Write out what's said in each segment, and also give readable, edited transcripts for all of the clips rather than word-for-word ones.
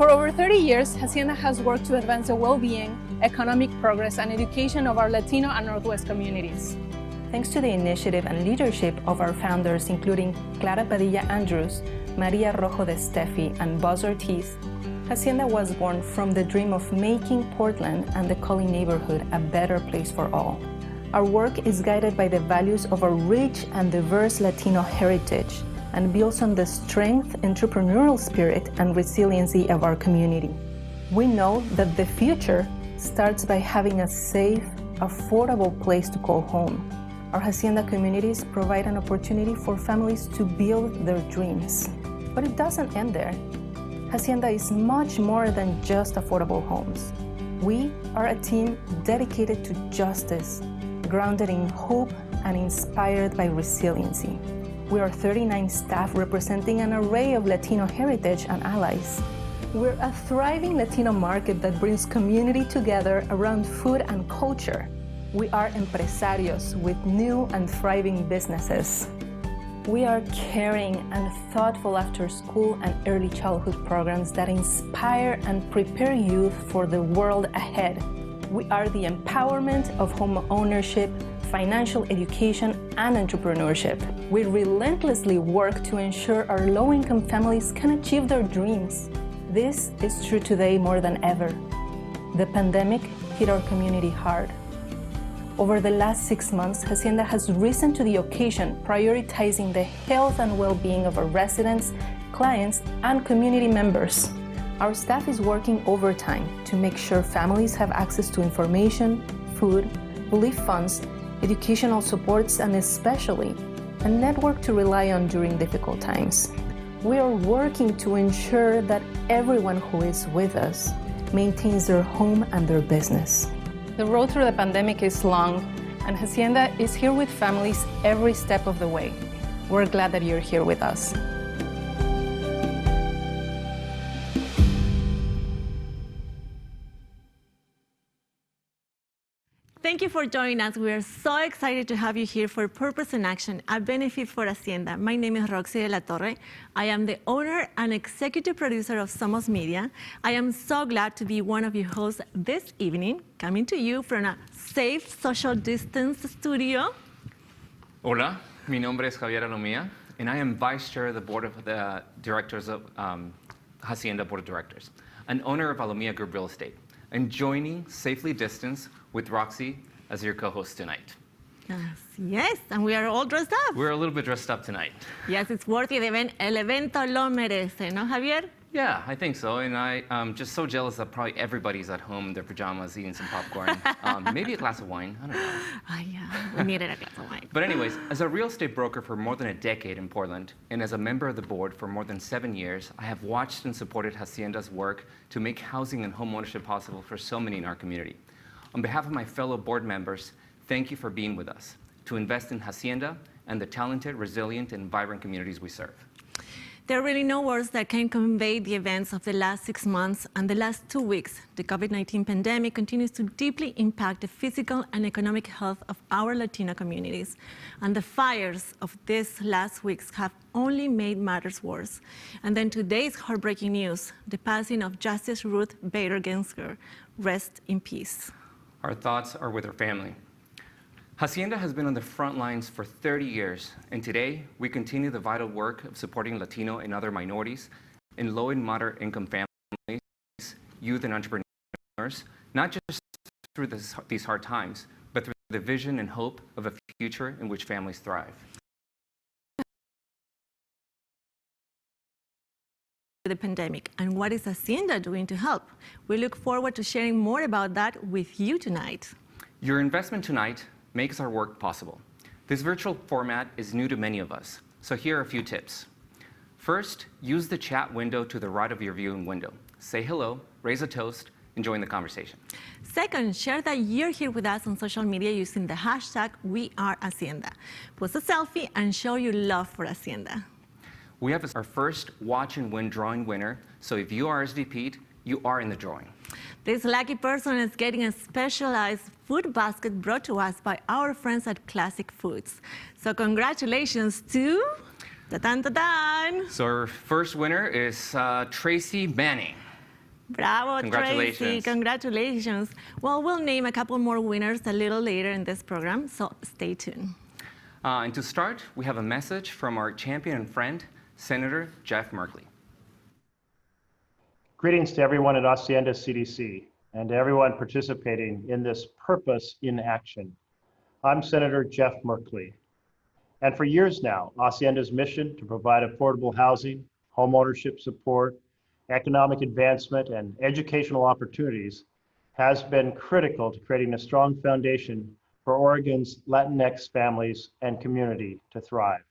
For over 30 years, Hacienda has worked to advance the well-being, economic progress, and education of our Latino and Northwest communities. Thanks to the initiative and leadership of our founders, including Clara Padilla Andrews, Maria Rojo de Steffi, and Buzz Ortiz, Hacienda was born from the dream of making Portland and the Cully neighborhood a better place for all. Our work is guided by the values of a rich and diverse Latino heritage and builds on the strength, entrepreneurial spirit, and resiliency of our community. We know that the future starts by having a safe, affordable place to call home. Our Hacienda communities provide an opportunity for families to build their dreams. But it doesn't end there. Hacienda is much more than just affordable homes. We are a team dedicated to justice, grounded in hope and inspired by resiliency. We are 39 staff representing an array of Latino heritage and allies. We're a thriving Latino market that brings community together around food and culture. We are empresarios with new and thriving businesses. We are caring and thoughtful after-school and early childhood programs that inspire and prepare youth for the world ahead. We are the empowerment of home ownership, financial education, and entrepreneurship. We relentlessly work to ensure our low-income families can achieve their dreams. This is true today more than ever. The pandemic hit our community hard. Over the last 6 months, Hacienda has risen to the occasion, prioritizing the health and well-being of our residents, clients, and community members. Our staff is working overtime to make sure families have access to information, food, relief funds, educational supports, and especially a network to rely on during difficult times. We are working to ensure that everyone who is with us maintains their home and their business. The road through the pandemic is long, and Hacienda is here with families every step of the way. We're glad that you're here with us. Thank you for joining us. We are so excited to have you here for Purpose in Action, a benefit for Hacienda. My name is Roxy de la Torre. I am the owner and executive producer of Somos Media. I am so glad to be one of your hosts this evening, coming to you from a safe social distance studio. Hola, mi nombre es Javier Alomía, and I am Vice Chair of the Board of the Directors of Hacienda Board of Directors, and owner of Alomía Group Real Estate, and joining safely distanced with Roxy as your co-host tonight. Yes, and we are all dressed up. We're a little bit dressed up tonight. Yes, it's worthy. El evento lo merece, ¿no, Javier? Yeah, I think so, and I'm just so jealous that probably everybody's at home in their pajamas eating some popcorn. Maybe a glass of wine, I don't know. Yeah, we needed a glass of wine. But anyways, as a real estate broker for more than a decade in Portland, and as a member of the board for more than 7 years, I have watched and supported Hacienda's work to make housing and home ownership possible for so many in our community. On behalf of my fellow board members, thank you for being with us to invest in Hacienda and the talented, resilient, and vibrant communities we serve. There are really no words that can convey the events of the last 6 months and the last 2 weeks. The COVID-19 pandemic continues to deeply impact the physical and economic health of our Latino communities. And the fires of these last weeks have only made matters worse. And then today's heartbreaking news, the passing of Justice Ruth Bader Ginsburg. Rest in peace. Our thoughts are with her family. Hacienda has been on the front lines for 30 years, and today we continue the vital work of supporting Latino and other minorities in low and moderate income families, youth and entrepreneurs, not just through these hard times, but through the vision and hope of a future in which families thrive. The pandemic, and what is Hacienda doing to help? We look forward to sharing more about that with you tonight. Your investment tonight makes our work possible. This virtual format is new to many of us, so here are a few tips. First, use the chat window to the right of your viewing window. Say hello, raise a toast, and join the conversation. Second, share that you're here with us on social media using the hashtag #WeAreHacienda. Post a selfie and show your love for Hacienda. We have our first Watch and Win drawing winner, so if you RSVP'd, you are in the drawing. This lucky person is getting a specialized food basket brought to us by our friends at Classic Foods. So congratulations to So our first winner is Tracy Manning. Bravo, Congratulations. Tracy. Congratulations. Well, we'll name a couple more winners a little later in this program, so stay tuned. And to start, we have a message from our champion and friend, Senator Jeff Merkley. Greetings to everyone at Hacienda CDC and to everyone participating in this Purpose in Action. I'm Senator Jeff Merkley. And for years now, Hacienda's mission to provide affordable housing, homeownership support, economic advancement, and educational opportunities has been critical to creating a strong foundation for Oregon's Latinx families and community to thrive.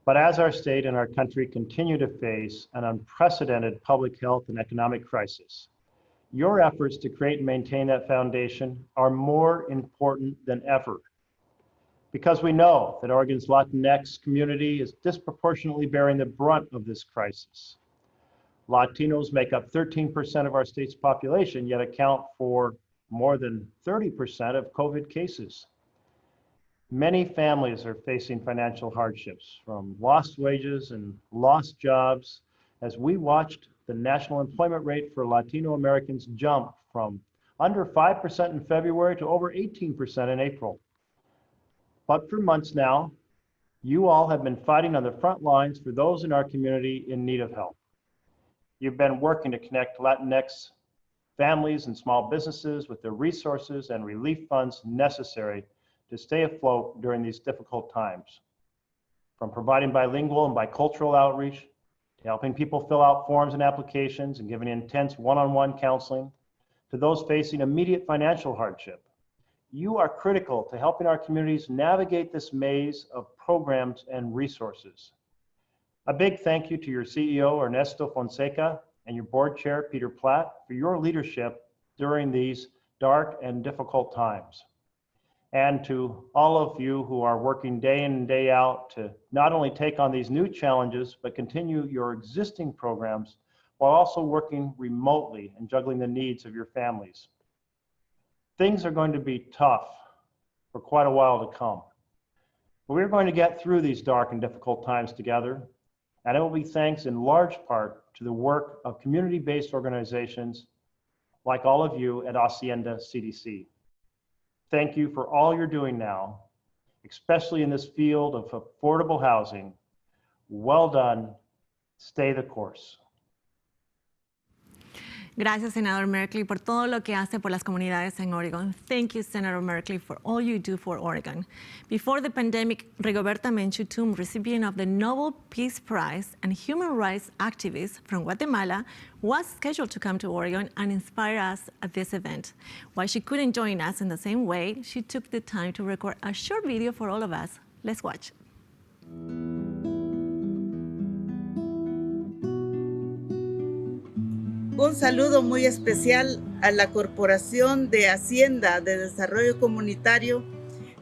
But as our state and our country continue to face an unprecedented public health and economic crisis, your efforts to create and maintain that foundation are more important than ever. Because we know that Oregon's Latinx community is disproportionately bearing the brunt of this crisis. Latinos make up 13% of our state's population, yet account for more than 30% of COVID cases. Many families are facing financial hardships, from lost wages and lost jobs, as we watched the national employment rate for Latino Americans jump from under 5% in February to over 18% in April. But for months now, you all have been fighting on the front lines for those in our community in need of help. You've been working to connect Latinx families and small businesses with the resources and relief funds necessary to stay afloat during these difficult times. From providing bilingual and bicultural outreach, to helping people fill out forms and applications and giving intense one-on-one counseling, to those facing immediate financial hardship. You are critical to helping our communities navigate this maze of programs and resources. A big thank you to your CEO, Ernesto Fonseca, and your board chair, Peter Platt, for your leadership during these dark and difficult times. And to all of you who are working day in and day out to not only take on these new challenges, but continue your existing programs while also working remotely and juggling the needs of your families. Things are going to be tough for quite a while to come. But we're going to get through these dark and difficult times together, and it will be thanks in large part to the work of community-based organizations like all of you at Hacienda CDC. Thank you for all you're doing now, especially in this field of affordable housing. Well done. Stay the course. Gracias, Senador Merkley, por todo lo que hace por las comunidades en Oregon. Thank you, Senator Merkley, for all you do for Oregon. Before the pandemic, Rigoberta Menchú Tum, recipient of the Nobel Peace Prize and human rights activist from Guatemala, was scheduled to come to Oregon and inspire us at this event. While she couldn't join us in the same way, she took the time to record a short video for all of us. Let's watch. Un saludo muy especial a la Corporación de Hacienda de Desarrollo Comunitario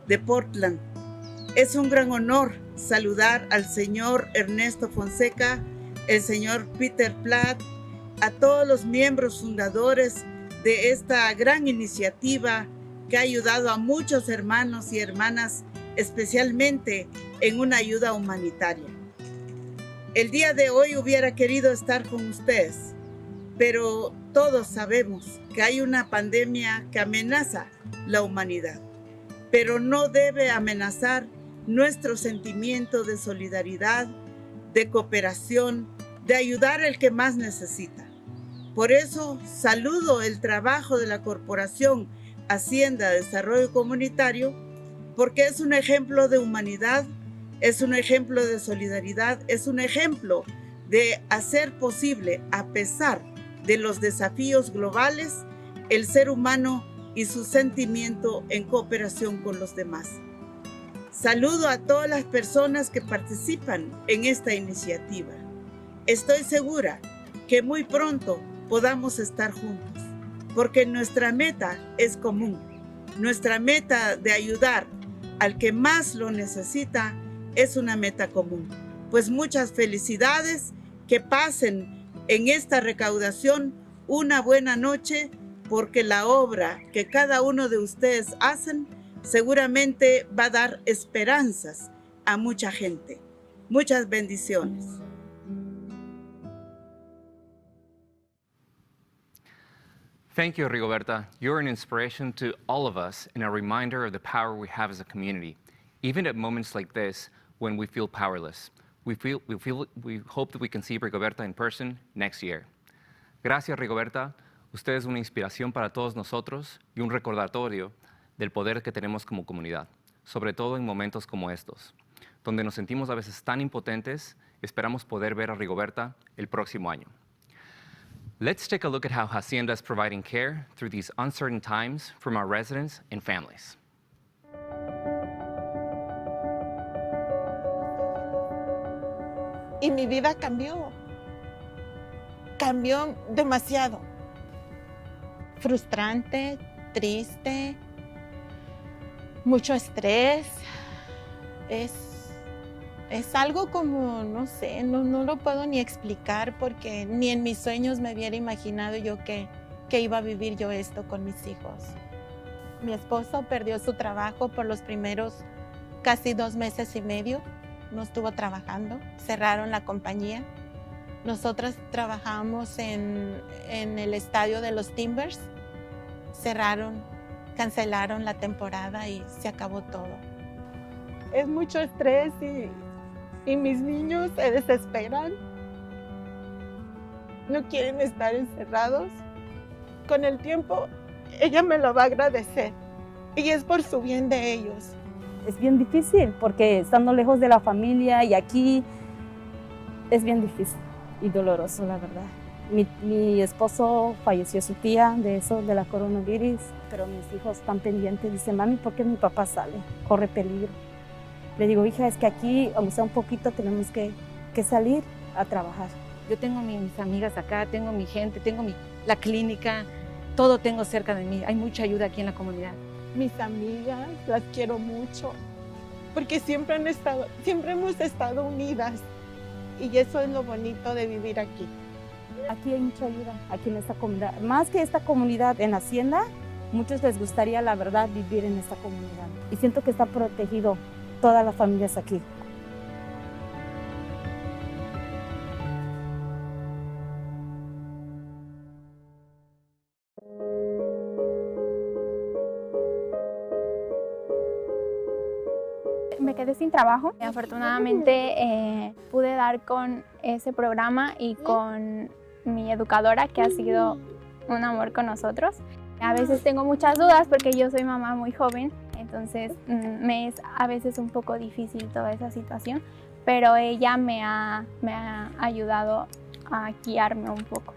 de Portland. Es un gran honor saludar al señor Ernesto Fonseca, el señor Peter Platt, a todos los miembros fundadores de esta gran iniciativa que ha ayudado a muchos hermanos y hermanas, especialmente en una ayuda humanitaria. El día de hoy hubiera querido estar con ustedes, pero todos sabemos que hay una pandemia que amenaza la humanidad, pero no debe amenazar nuestro sentimiento de solidaridad, de cooperación, de ayudar al que más necesita. Por eso saludo el trabajo de la Corporación Hacienda Desarrollo Comunitario, porque es un ejemplo de humanidad, es un ejemplo de solidaridad, es un ejemplo de hacer posible, a pesar de los desafíos globales, el ser humano y su sentimiento en cooperación con los demás. Saludo a todas las personas que participan en esta iniciativa. Estoy segura que muy pronto podamos estar juntos, porque nuestra meta es común. Nuestra meta de ayudar al que más lo necesita es una meta común. Pues muchas felicidades, que pasen en esta recaudación una buena noche, porque la obra que cada uno de ustedes hacen seguramente va a dar esperanzas a mucha gente. Muchas bendiciones. Thank you, Rigoberta. You're an inspiration to all of us and a reminder of the power we have as a community, even at moments like this when we feel powerless. We hope that we can see Rigoberta in person next year. Gracias, Rigoberta. Usted es una inspiración para todos nosotros y un recordatorio del poder que tenemos como comunidad, sobre todo en momentos como estos, donde nos sentimos a veces tan impotentes. Esperamos poder ver a Rigoberta el próximo año. Let's take a look at how Hacienda is providing care through these uncertain times from our residents and families. Y mi vida cambió demasiado. Frustrante, triste, mucho estrés. Es algo como, no sé, no lo puedo ni explicar porque ni en mis sueños me hubiera imaginado yo que iba a vivir yo esto con mis hijos. Mi esposo perdió su trabajo por los primeros casi 2 meses y medio. No estuvo trabajando, cerraron la compañía. Nosotras trabajamos en el estadio de los Timbers. Cerraron, cancelaron la temporada y se acabó todo. Es mucho estrés y mis niños se desesperan. No quieren estar encerrados. Con el tiempo, ella me lo va a agradecer y es por su bien de ellos. Es bien difícil porque estando lejos de la familia y aquí es bien difícil y doloroso, la verdad. Mi esposo falleció su tía de la coronavirus, pero mis hijos están pendientes. Dicen, mami, ¿por qué mi papá sale? Corre peligro. Le digo, hija, es que aquí, aunque sea un poquito, tenemos que salir a trabajar. Yo tengo mis amigas acá, tengo mi gente, tengo la clínica, todo tengo cerca de mí. Hay mucha ayuda aquí en la comunidad. Mis amigas, las quiero mucho, porque siempre hemos estado unidas y eso es lo bonito de vivir aquí. Aquí hay mucha ayuda, aquí en esta comunidad. Más que esta comunidad en Hacienda, muchos les gustaría, la verdad, vivir en esta comunidad. Y siento que está protegido todas las familias aquí. Me quedé sin trabajo. Afortunadamente pude dar con ese programa y con mi educadora, que ha sido un amor con nosotros. A veces tengo muchas dudas porque yo soy mamá muy joven, entonces me es a veces un poco difícil toda esa situación, pero ella me ha ayudado a guiarme un poco.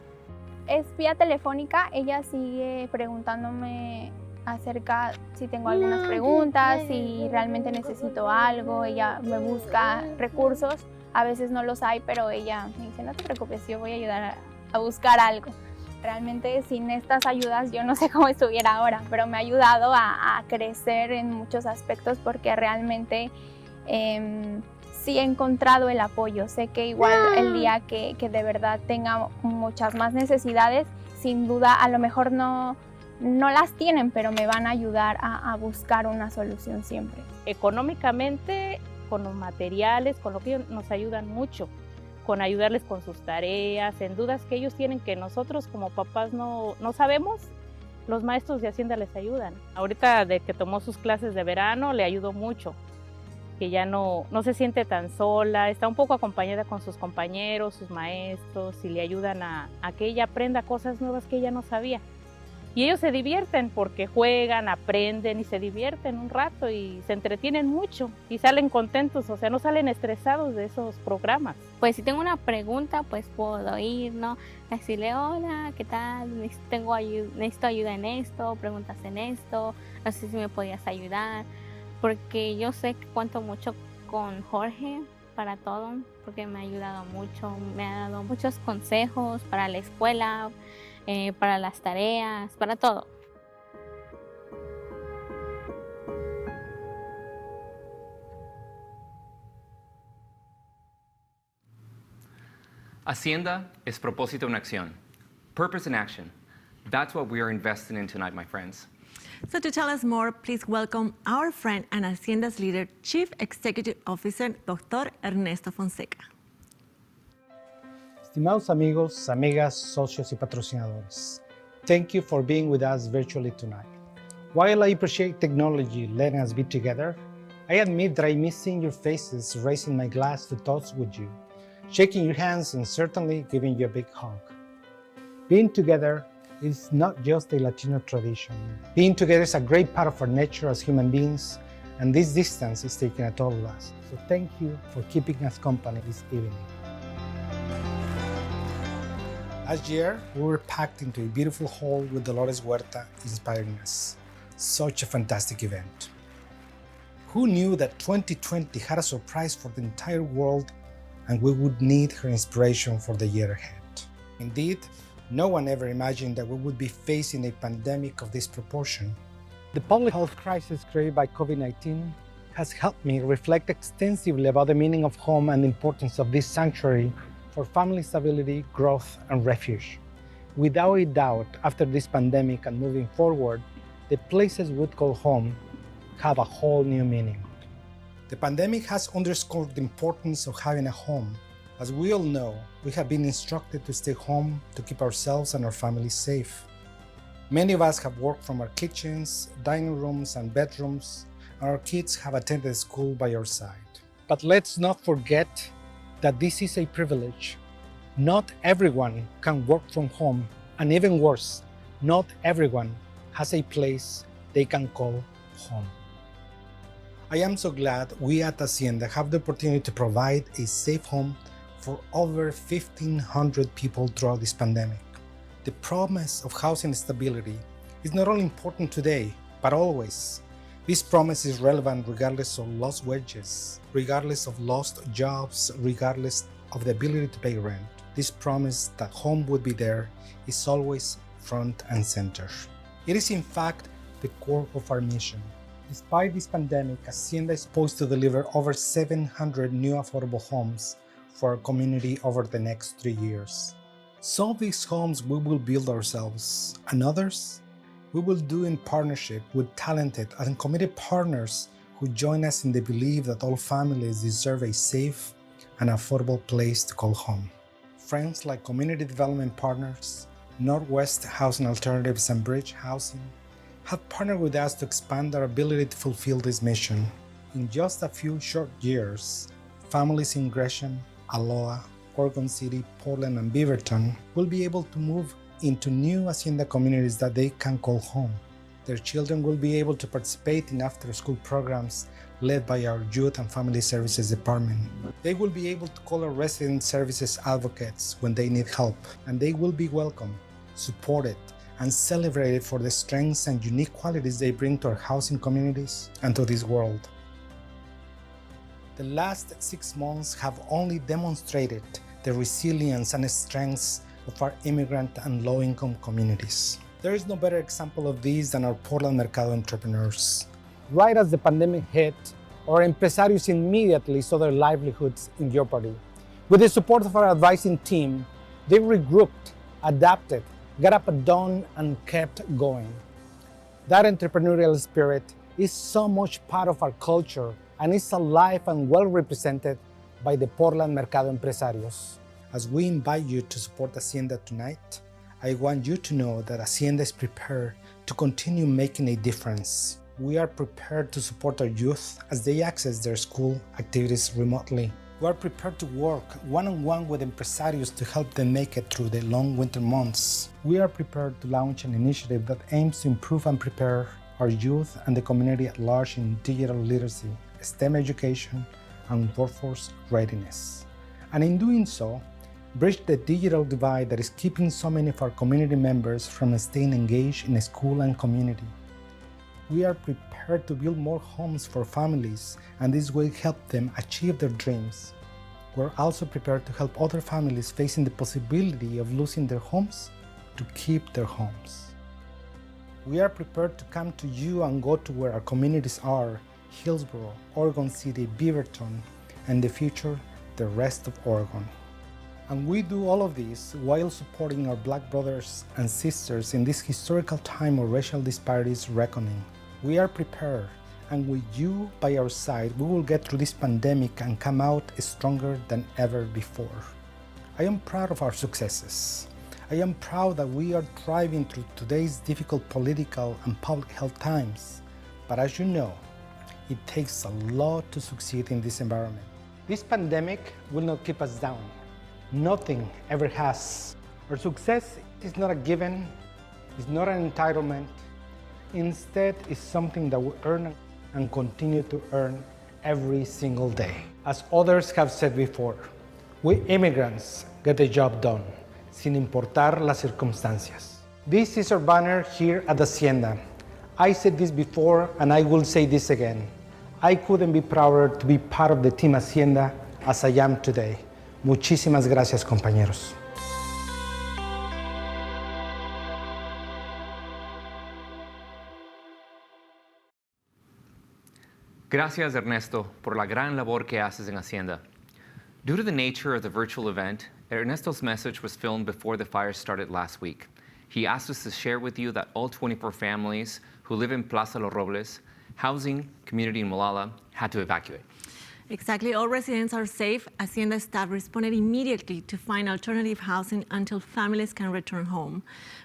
Es vía telefónica, ella sigue preguntándome acerca si tengo algunas preguntas, si realmente necesito algo. Ella me busca recursos, a veces no los hay, pero ella me dice, no te preocupes, yo voy a ayudar a buscar algo. Realmente sin estas ayudas yo no sé cómo estuviera ahora, pero me ha ayudado a crecer en muchos aspectos porque realmente sí he encontrado el apoyo. Sé que igual el día que de verdad tenga muchas más necesidades, sin duda a lo mejor no las tienen, pero me van a ayudar a buscar una solución siempre. Económicamente, con los materiales, con lo que ellos nos ayudan mucho, con ayudarles con sus tareas, en dudas que ellos tienen que nosotros como papás no sabemos, los maestros de Hacienda les ayudan. Ahorita de que tomó sus clases de verano le ayudó mucho, que ya no se siente tan sola, está un poco acompañada con sus compañeros, sus maestros, y le ayudan a que ella aprenda cosas nuevas que ella no sabía. Y ellos se divierten porque juegan, aprenden y se divierten un rato y se entretienen mucho y salen contentos, o sea, no salen estresados de esos programas. Pues si tengo una pregunta, pues puedo ir, ¿no? Decirle, hola, ¿qué tal? Necesito ayuda en esto, preguntas en esto, no sé si me podías ayudar, porque yo sé que cuento mucho con Jorge para todo, porque me ha ayudado mucho, me ha dado muchos consejos para la escuela, para las tareas, para todo. Hacienda es propósito en acción. Purpose in action. That's what we are investing in tonight, my friends. So to tell us more, please welcome our friend and Hacienda's leader, Chief Executive Officer, Dr. Ernesto Fonseca. Estimados amigos, amigas, socios y patrocinadores, Thank you for being with us virtually tonight. While I appreciate technology letting us be together, I admit that I miss seeing your faces, raising my glass to toast with you, shaking your hands, and certainly giving you a big hug. Being together is not just a Latino tradition. Being together is a great part of our nature as human beings, and this distance is taking a toll of us. So thank you for keeping us company this evening. Last year, we were packed into a beautiful hall with Dolores Huerta inspiring us. Such a fantastic event. Who knew that 2020 had a surprise for the entire world and we would need her inspiration for the year ahead? Indeed, no one ever imagined that we would be facing a pandemic of this proportion. The public health crisis created by COVID-19 has helped me reflect extensively about the meaning of home and the importance of this sanctuary for family stability, growth, and refuge. Without a doubt, after this pandemic and moving forward, the places we call home have a whole new meaning. The pandemic has underscored the importance of having a home. As we all know, we have been instructed to stay home to keep ourselves and our families safe. Many of us have worked from our kitchens, dining rooms, and bedrooms, and our kids have attended school by our side. But let's not forget that this is a privilege. Not everyone can work from home, and even worse, not everyone has a place they can call home. I am so glad we at Hacienda have the opportunity to provide a safe home for over 1,500 people throughout this pandemic. The promise of housing stability is not only important today, but always. This promise is relevant regardless of lost wages, regardless of lost jobs, regardless of the ability to pay rent. This promise that home would be there is always front and center. It is in fact the core of our mission. Despite this pandemic, Hacienda is poised to deliver over 700 new affordable homes for our community over the next 3 years. Some of these homes we will build ourselves, and others we will do in partnership with talented and committed partners who join us in the belief that all families deserve a safe and affordable place to call home. Friends like Community Development Partners, Northwest Housing Alternatives, and Bridge Housing have partnered with us to expand our ability to fulfill this mission. In just a few short years, families in Gresham, Aloha, Oregon City, Portland, and Beaverton will be able to move into new Hacienda communities that they can call home. Their children will be able to participate in after-school programs led by our Youth and Family Services Department. They will be able to call our resident services advocates when they need help, and they will be welcomed, supported, and celebrated for the strengths and unique qualities they bring to our housing communities and to this world. The last 6 months have only demonstrated the resilience and strengths of our immigrant and low-income communities. There is no better example of this than our Portland Mercado entrepreneurs. Right as the pandemic hit, our empresarios immediately saw their livelihoods in jeopardy. With the support of our advising team, they regrouped, adapted, got up at dawn, and kept going. That entrepreneurial spirit is so much part of our culture and is alive and well represented by the Portland Mercado Empresarios. As we invite you to support Hacienda tonight, I want you to know that Hacienda is prepared to continue making a difference. We are prepared to support our youth as they access their school activities remotely. We are prepared to work one-on-one with empresarios to help them make it through the long winter months. We are prepared to launch an initiative that aims to improve and prepare our youth and the community at large in digital literacy, STEM education, and workforce readiness. And in doing so, bridge the digital divide that is keeping so many of our community members from staying engaged in school and community. We are prepared to build more homes for families, and this will help them achieve their dreams. We're also prepared to help other families facing the possibility of losing their homes to keep their homes. We are prepared to come to you and go to where our communities are, Hillsboro, Oregon City, Beaverton, and in the future, the rest of Oregon. And we do all of this while supporting our Black brothers and sisters in this historical time of racial disparities reckoning. We are prepared, and with you by our side, we will get through this pandemic and come out stronger than ever before. I am proud of our successes. I am proud that we are thriving through today's difficult political and public health times. But as you know, it takes a lot to succeed in this environment. This pandemic will not keep us down. Nothing ever has. Our success is not a given, it's not an entitlement. Instead, it's something that we earn and continue to earn every single day. As others have said before, we immigrants get the job done, sin importar las circunstancias. This is our banner here at Hacienda. I said this before and I will say this again. I couldn't be prouder to be part of the Team Hacienda as I am today. Muchísimas gracias, compañeros. Gracias, Ernesto, por la gran labor que haces en Hacienda. Due to the nature of the virtual event, Ernesto's message was filmed before the fire started last week. He asked us to share with you that all 24 families who live in Plaza Los Robles, housing community in Molalla, had to evacuate. Exactly. All residents are safe. Hacienda staff responded immediately to find alternative housing until families can return home.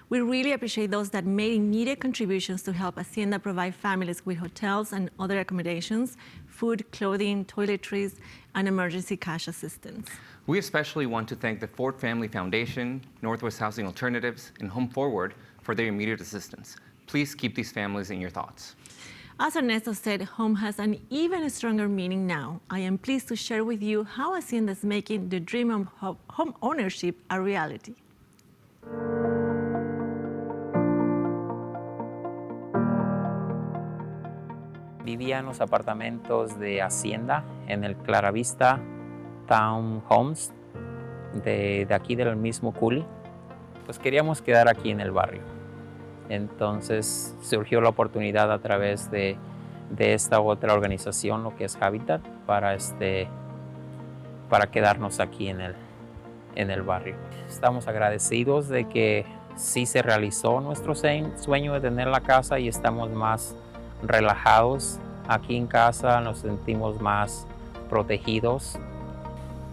We really appreciate those that made immediate contributions to help Hacienda provide families with hotels and other accommodations, food, clothing, toiletries, and emergency cash assistance. We especially want to thank the Ford Family Foundation, Northwest Housing Alternatives, and Home Forward for their immediate assistance. Please keep these families in your thoughts. As Ernesto said, home has an even stronger meaning now. I am pleased to share with you how Hacienda is making the dream of home ownership a reality. Vivía en los apartamentos de Hacienda, en el Claravista Townhomes, de aquí del mismo Culi. Pues queríamos quedar aquí en el barrio. Entonces surgió la oportunidad a través de esta otra organización, lo que es Habitat, para quedarnos aquí en el barrio. Estamos agradecidos de que sí se realizó nuestro sueño de tener la casa y estamos más relajados aquí en casa, nos sentimos más protegidos,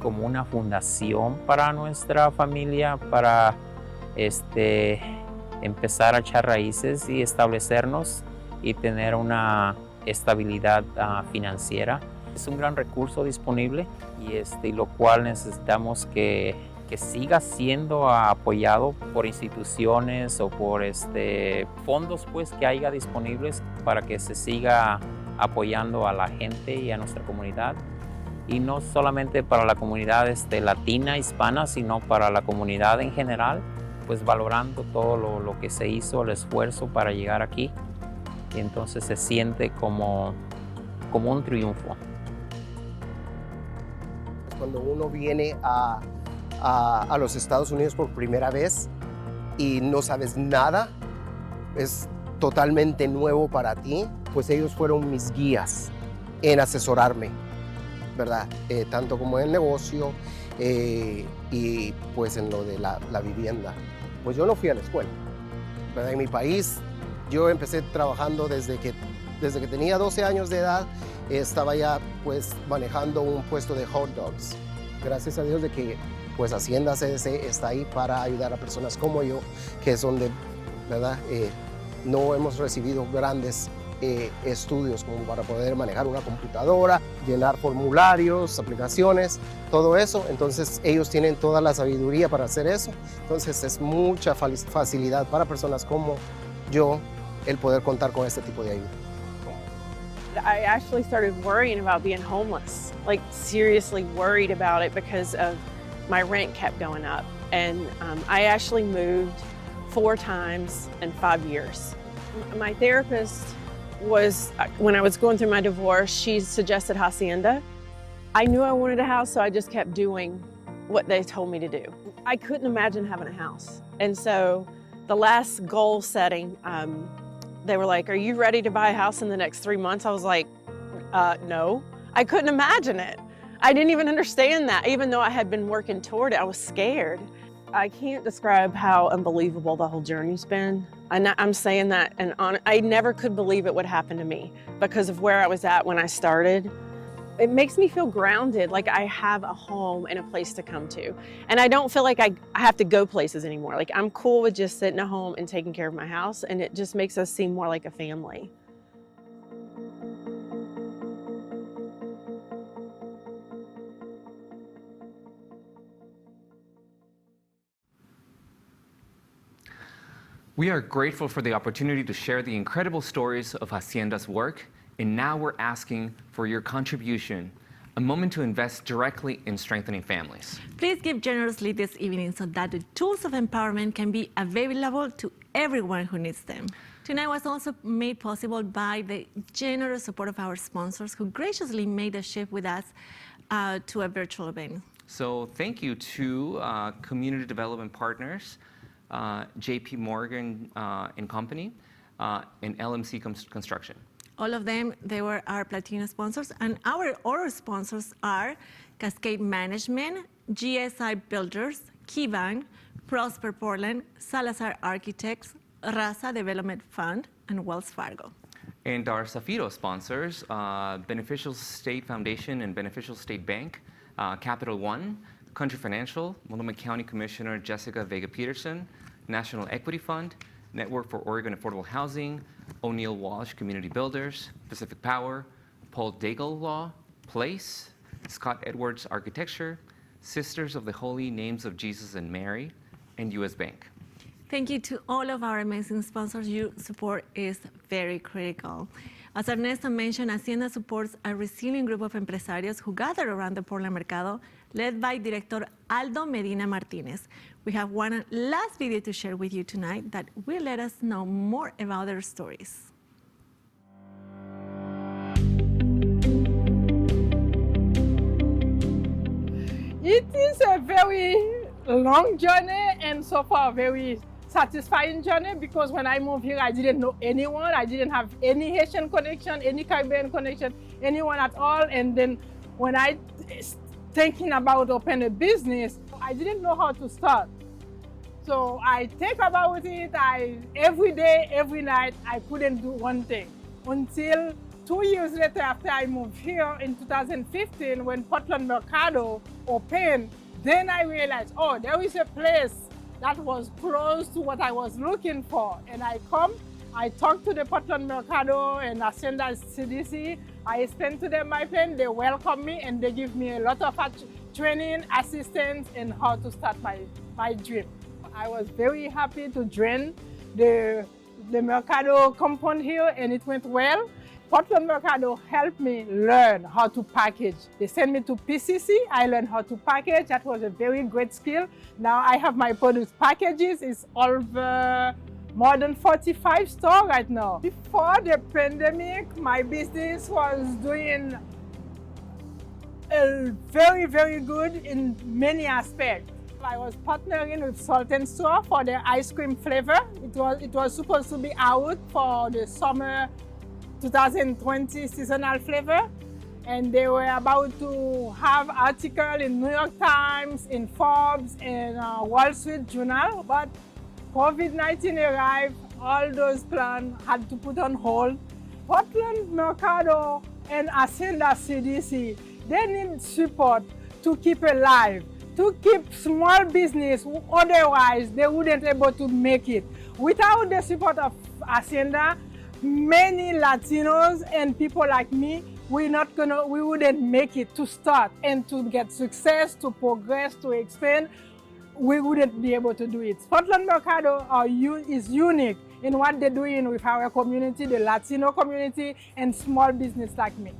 como una fundación para nuestra familia, para empezar a echar raíces y establecernos y tener una estabilidad financiera. Es un gran recurso disponible y lo cual necesitamos que siga siendo apoyado por instituciones o por fondos pues, que haya disponibles para que se siga apoyando a la gente y a nuestra comunidad. Y no solamente para la comunidad latina, hispana, sino para la comunidad en general, pues valorando todo lo que se hizo, el esfuerzo para llegar aquí. Y entonces se siente como un triunfo. Cuando uno viene a los Estados Unidos por primera vez y no sabes nada, es totalmente nuevo para ti, pues ellos fueron mis guías en asesorarme, ¿verdad? Tanto como en el negocio y pues en lo de la vivienda. Pues yo no fui a la escuela, ¿verdad? En mi país yo empecé trabajando desde que tenía 12 años de edad, estaba ya pues manejando un puesto de hot dogs. Gracias a Dios de que pues Hacienda CDC está ahí para ayudar a personas como yo, que es donde, ¿verdad? No hemos recibido grandes estudios como para poder manejar una computadora, llenar formularios, aplicaciones, todo eso. Entonces ellos tienen toda la sabiduría para hacer eso. Entonces es mucha facilidad para personas como yo el poder contar con este tipo de ayuda. I actually started worrying about being homeless, like seriously worried about it because of my rent kept going up. And I actually moved 4 times in 5 years. My therapist was, when I was going through my divorce, she suggested Hacienda. I knew I wanted a house, so I just kept doing what they told me to do. I couldn't imagine having a house. And so the last goal setting, they were like, are you ready to buy a house in the next 3 months? I was like, no. I couldn't imagine it. I didn't even understand that. Even though I had been working toward it, I was scared. I can't describe how unbelievable the whole journey's been. I'm saying that, and I never could believe it would happen to me because of where I was at when I started. it makes me feel grounded, like I have a home and a place to come to. And I don't feel like I have to go places anymore. Like I'm cool with just sitting at home and taking care of my house, and it just makes us seem more like a family. We are grateful for the opportunity to share the incredible stories of Hacienda's work, and now we're asking for your contribution, a moment to invest directly in strengthening families. Please give generously this evening so that the tools of empowerment can be available to everyone who needs them. Tonight was also made possible by the generous support of our sponsors who graciously made a shift with us to a virtual event. So thank you to community development partners, JP Morgan and Company, and LMC Construction. All of them, they were our Platina sponsors, and our other sponsors are Cascade Management, GSI Builders, KeyBank, Prosper Portland, Salazar Architects, Raza Development Fund, and Wells Fargo. And our Zafiro sponsors, Beneficial State Foundation and Beneficial State Bank, Capital One, Country Financial, Multnomah County Commissioner Jessica Vega-Peterson, National Equity Fund, Network for Oregon Affordable Housing, O'Neill Walsh Community Builders, Pacific Power, Paul Daigle Law, Place, Scott Edwards Architecture, Sisters of the Holy Names of Jesus and Mary, and U.S. Bank. Thank you to all of our amazing sponsors. Your support is very critical. As Ernesto mentioned, Hacienda supports a resilient group of empresarios who gather around the Portland Mercado, led by Director Aldo Medina Martinez. We have one last video to share with you tonight that will let us know more about their stories. It is a very long journey and so far a very satisfying journey, because when I moved here, I didn't know anyone. I didn't have any Haitian connection, any Caribbean connection, anyone at all. And then when I thinking about opening a business, I didn't know how to start. So I think about it, every day, every night, I couldn't do one thing. Until 2 years later, after I moved here in 2015, when Portland Mercado opened, then I realized, oh, there is a place that was close to what I was looking for. And I talked to the Portland Mercado and Hacienda CDC. I explained to them my plan, they welcome me, and they give me a lot of training, assistance, and how to start my dream. I was very happy to join the Mercado compound here, and it went well. Portland Mercado helped me learn how to package. They sent me to PCC. I learned how to package. That was a very great skill. Now I have my products packages. It's over more than 45 stores right now. Before the pandemic, my business was doing very, very good in many aspects. I was partnering with Salt and Store for their ice cream flavor. It was supposed to be out for the summer 2020 seasonal flavor, and they were about to have articles in New York Times, in Forbes, and Wall Street Journal, but COVID-19 arrived, all those plans had to put on hold. Portland Mercado and Hacienda CDC, they need support to keep alive, to keep small business, otherwise they wouldn't be able to make it. Without the support of Hacienda, many Latinos and people like me, we wouldn't make it to start and to get success, to progress, to expand. We wouldn't be able to do it. Portland Mercado is unique in what they're doing with our community, the Latino community, and small business like me.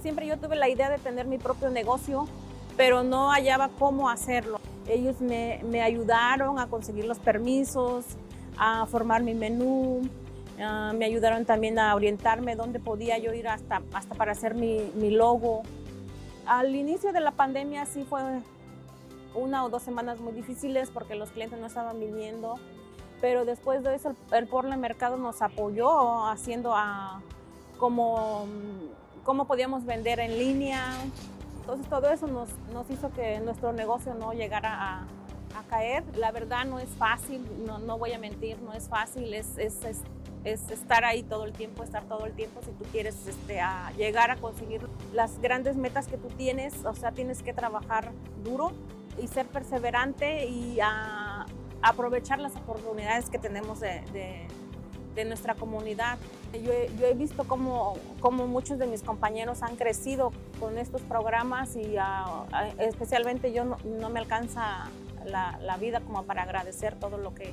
Siempre yo tuve la idea de tener mi propio negocio, pero no hallaba cómo hacerlo. Ellos me ayudaron a conseguir los permisos, a formar mi menú. Me ayudaron también a orientarme dónde podía yo ir hasta para hacer mi logo. Al inicio de la pandemia sí fue 1 o 2 semanas muy difíciles porque los clientes no estaban viniendo, pero después de eso el Portland Mercado nos apoyó haciendo cómo podíamos vender en línea. Entonces todo eso nos hizo que nuestro negocio no llegara a caer. La verdad no es fácil, no voy a mentir, no es fácil, es es estar ahí todo el tiempo, estar todo el tiempo si tú quieres a llegar a conseguir las grandes metas que tú tienes. O sea, tienes que trabajar duro y ser perseverante y aprovechar las oportunidades que tenemos de nuestra comunidad. Yo he visto cómo muchos de mis compañeros han crecido con estos programas y especialmente yo no me alcanza la vida como para agradecer todo lo que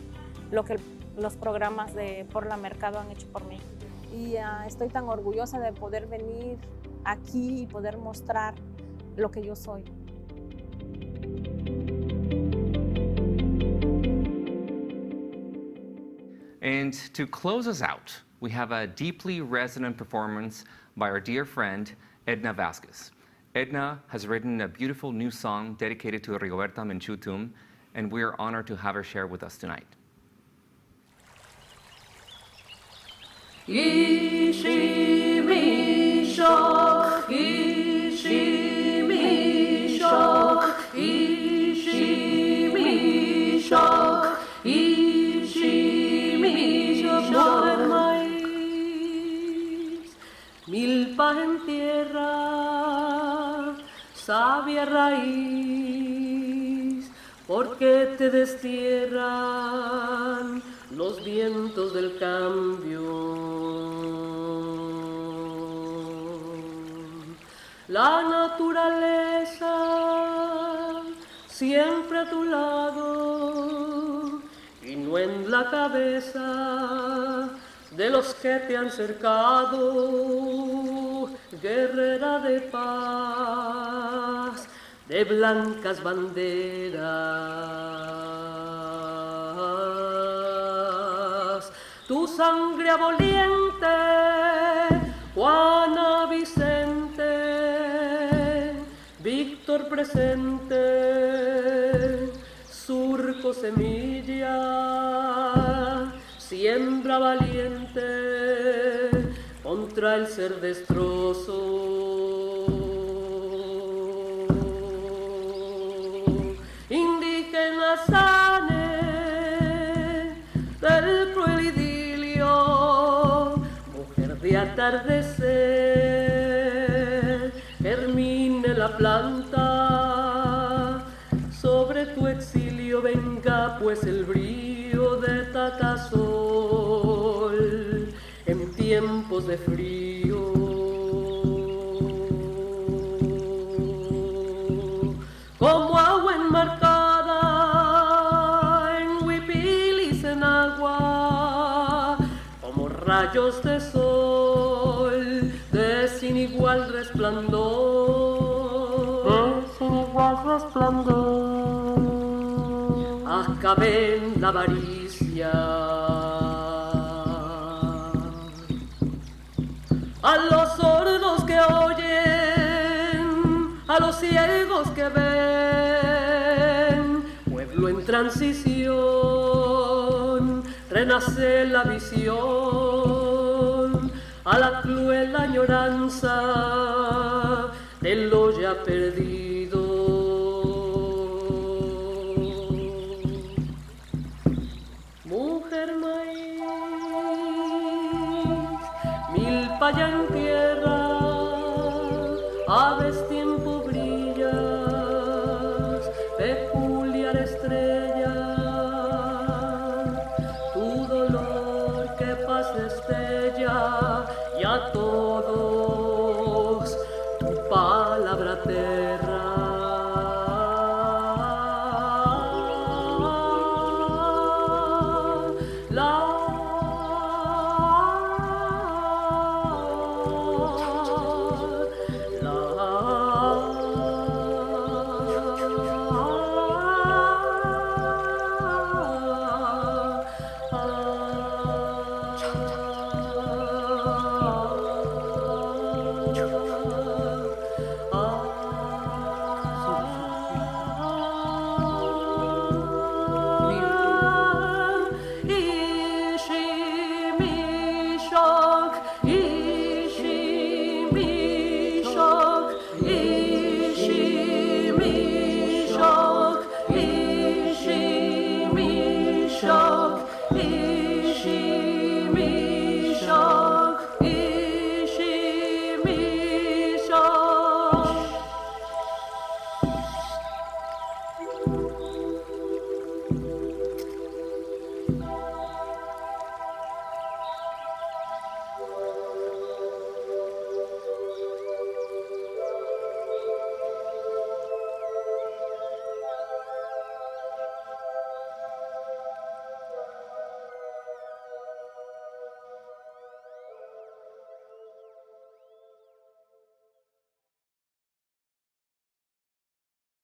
los programas de Por la Mercado han hecho por mí. Y estoy tan orgullosa de poder venir aquí y poder mostrar lo que yo soy. And to close us out, we have a deeply resonant performance by our dear friend, Edna Vasquez. Edna has written a beautiful new song dedicated to Rigoberta Menchutum, and we are honored to have her share with us tonight. Ishimishok, Ishimishok, Ishimishok, Ishimishok el maíz, milpa en tierra, sabia raíz, porque te destierran los vientos del cambio. La naturaleza siempre a tu lado y no en la cabeza de los que te han cercado, guerrera de paz, de blancas banderas. Tu sangre aboliente, Juana Vicente, Víctor presente, surco semilla, siembra valiente contra el ser destrozo. Indígena sane del cruel idilio, mujer de atardecer, germine la planta, sobre tu exilio venga pues el brío de Tatasol en tiempos de frío. Como agua enmarcada en huipilis en agua, como rayos de sol de sin igual resplandor, acabé en la avaricia. A los sordos que oyen, a los ciegos que ven, pueblo en transición, renace la visión, a la cruel añoranza de lo ya perdido. Mujer maíz, milpa ya en tierra, a destiempo brillas, peculiar estrella, tu dolor que paz destella, y a todos tu palabra terra.